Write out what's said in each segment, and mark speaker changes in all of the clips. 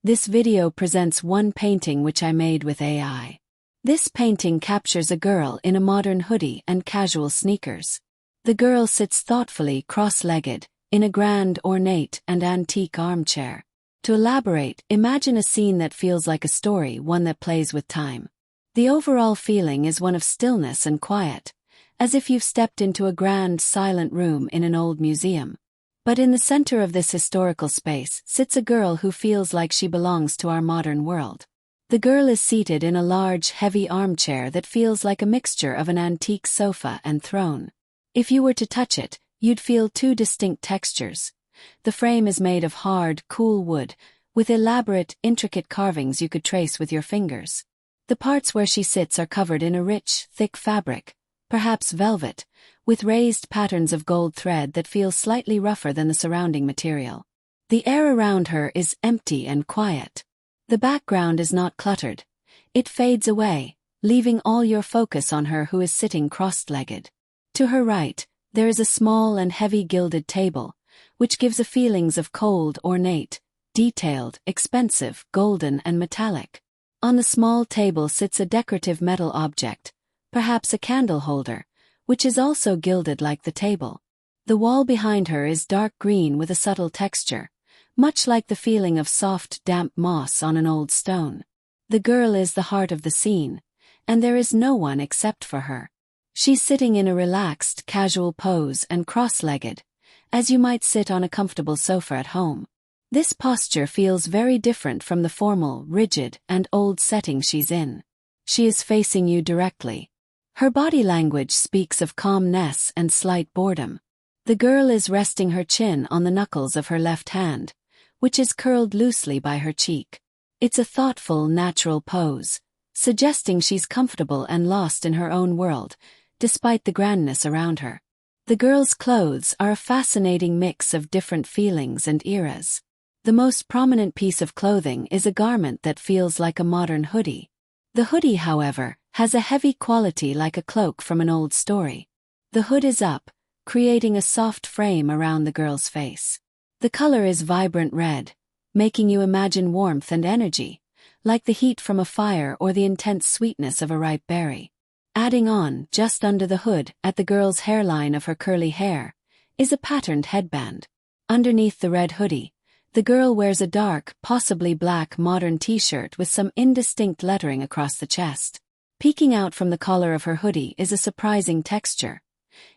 Speaker 1: This video presents one painting which I made with AI. This painting captures a girl in a modern hoodie and casual sneakers. The girl sits thoughtfully cross-legged, in a grand, ornate, and antique armchair. To elaborate, imagine a scene that feels like a story, one that plays with time. The overall feeling is one of stillness and quiet, as if you've stepped into a grand, silent room in an old museum. But in the center of this historical space sits a girl who feels like she belongs to our modern world. The girl is seated in a large, heavy armchair that feels like a mixture of an antique sofa and throne. If you were to touch it, you'd feel two distinct textures. The frame is made of hard, cool wood, with elaborate, intricate carvings you could trace with your fingers. The parts where she sits are covered in a rich, thick fabric, perhaps velvet, with raised patterns of gold thread that feel slightly rougher than the surrounding material. The air around her is empty and quiet. The background is not cluttered. It fades away, leaving all your focus on her who is sitting cross-legged. To her right, there is a small and heavy gilded table, which gives a feelings of cold, ornate, detailed, expensive, golden and metallic. On the small table sits a decorative metal object, perhaps a candle holder, which is also gilded like the table. The wall behind her is dark green with a subtle texture, much like the feeling of soft, damp moss on an old stone. The girl is the heart of the scene, and there is no one except for her. She's sitting in a relaxed, casual pose and cross-legged, as you might sit on a comfortable sofa at home. This posture feels very different from the formal, rigid, and old setting she's in. She is facing you directly. Her body language speaks of calmness and slight boredom. The girl is resting her chin on the knuckles of her left hand, which is curled loosely by her cheek. It's a thoughtful, natural pose, suggesting she's comfortable and lost in her own world, despite the grandness around her. The girl's clothes are a fascinating mix of different feelings and eras. The most prominent piece of clothing is a garment that feels like a modern hoodie. The hoodie, however, has a heavy quality like a cloak from an old story. The hood is up, creating a soft frame around the girl's face. The color is vibrant red, making you imagine warmth and energy, like the heat from a fire or the intense sweetness of a ripe berry. Adding on, just under the hood, at the girl's hairline of her curly hair, is a patterned headband. Underneath the red hoodie, the girl wears a dark, possibly black modern t-shirt with some indistinct lettering across the chest. Peeking out from the collar of her hoodie is a surprising texture.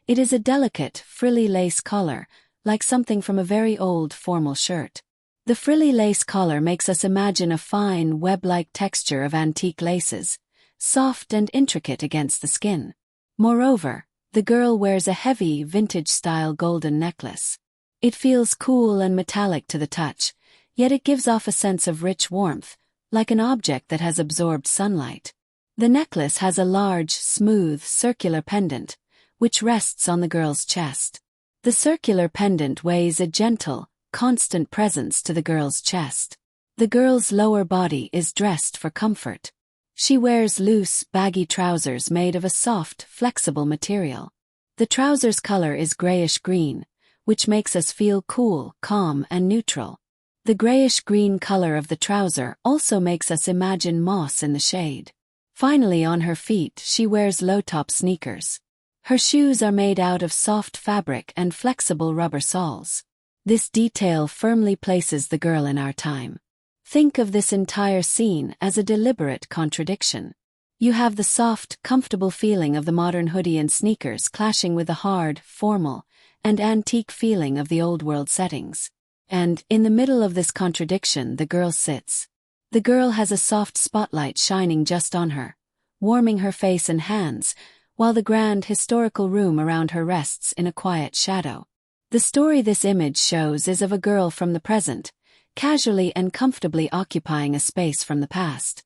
Speaker 1: It is a delicate, frilly lace collar, like something from a very old, formal shirt. The frilly lace collar makes us imagine a fine, web-like texture of antique laces, soft and intricate against the skin. Moreover, the girl wears a heavy, vintage-style golden necklace. It feels cool and metallic to the touch, yet it gives off a sense of rich warmth, like an object that has absorbed sunlight. The necklace has a large, smooth, circular pendant, which rests on the girl's chest. The circular pendant weighs a gentle, constant presence to the girl's chest. The girl's lower body is dressed for comfort. She wears loose, baggy trousers made of a soft, flexible material. The trousers' color is grayish-green, which makes us feel cool, calm, and neutral. The grayish-green color of the trouser also makes us imagine moss in the shade. Finally, on her feet, she wears low-top sneakers. Her shoes are made out of soft fabric and flexible rubber soles. This detail firmly places the girl in our time. Think of this entire scene as a deliberate contradiction. You have the soft, comfortable feeling of the modern hoodie and sneakers clashing with the hard, formal, and antique feeling of the old-world settings. And, in the middle of this contradiction, the girl sits. The girl has a soft spotlight shining just on her, warming her face and hands, while the grand, historical room around her rests in a quiet shadow. The story this image shows is of a girl from the present, casually and comfortably occupying a space from the past.